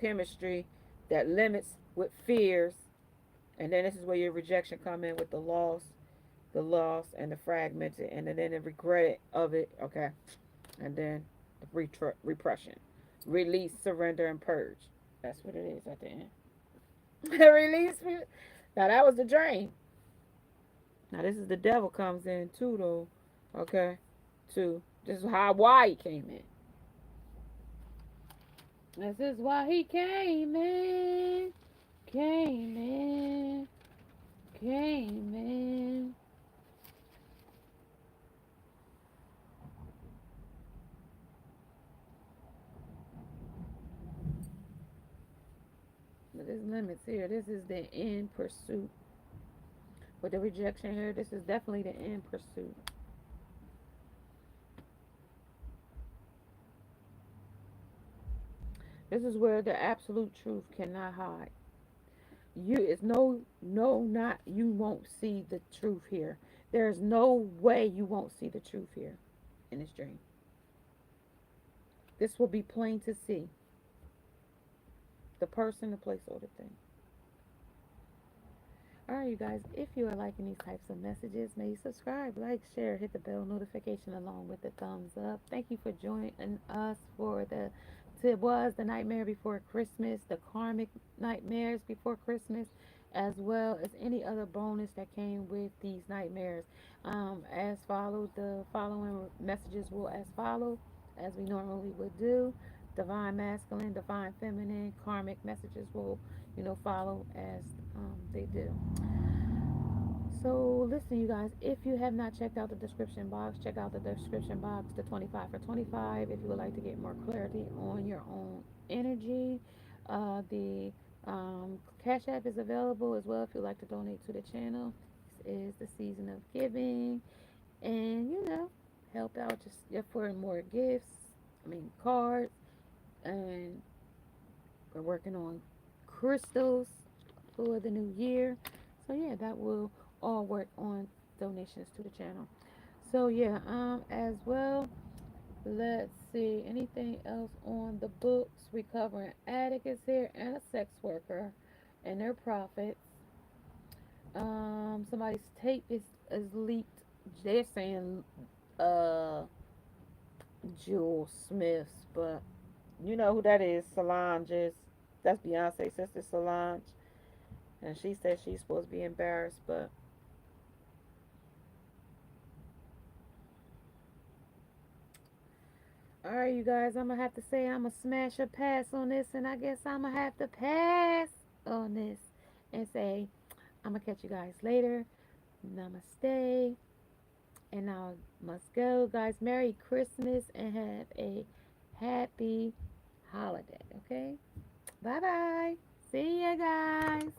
chemistry that limits with fears, and then this is where your rejection come in with the loss and the fragmented, and then the regret of it. Okay, and then the repression, release, surrender, and purge. That's what it is at the end. Release. Now that was the drain. Now this is the devil comes in too, though. Okay, too. This is how why he came in. This is why he came in. Came in. Came in. But there's limits here. This is the end pursuit. With the rejection here, this is definitely the end pursuit. This is where the absolute truth cannot hide. You is not you won't see the truth here. There's no way you won't see the truth here in this dream. This will be plain to see. The person, the place, or the thing. Alright, you guys, if you are liking these types of messages, may you subscribe, like, share, hit the bell notification along with the thumbs up. Thank you for joining us for the Twas, the Nightmare Before Christmas, the Karmic Nightmares Before Christmas, as well as any other bonus that came with these nightmares. As followed, the following messages will as follow, as we normally would do. Divine masculine, divine feminine, karmic messages will, follow as they do. So listen, you guys, if you have not checked out the description box, check out the description box, the 25 for 25, if you would like to get more clarity on your own energy. The Cash App is available as well if you'd like to donate to the channel. This is the season of giving, and help out just for more gifts. Cards, and we're working on crystals for the new year. So yeah, that will all work on donations to the channel. So yeah, as well, let's see, anything else on the books? We covering addict is here and a sex worker and their profits. Somebody's tape is leaked. They're saying Jewel Smiths, but you know who that is. Solange is. That's Beyonce's sister Solange. And she said she's supposed to be embarrassed, but alright, you guys, I'm gonna have to say I'm gonna smash a pass on this, and I guess I'm gonna have to pass on this and say I'm gonna catch you guys later. Namaste, and now I must go, guys. Merry Christmas and have a happy holiday. Okay, bye bye. See ya, guys.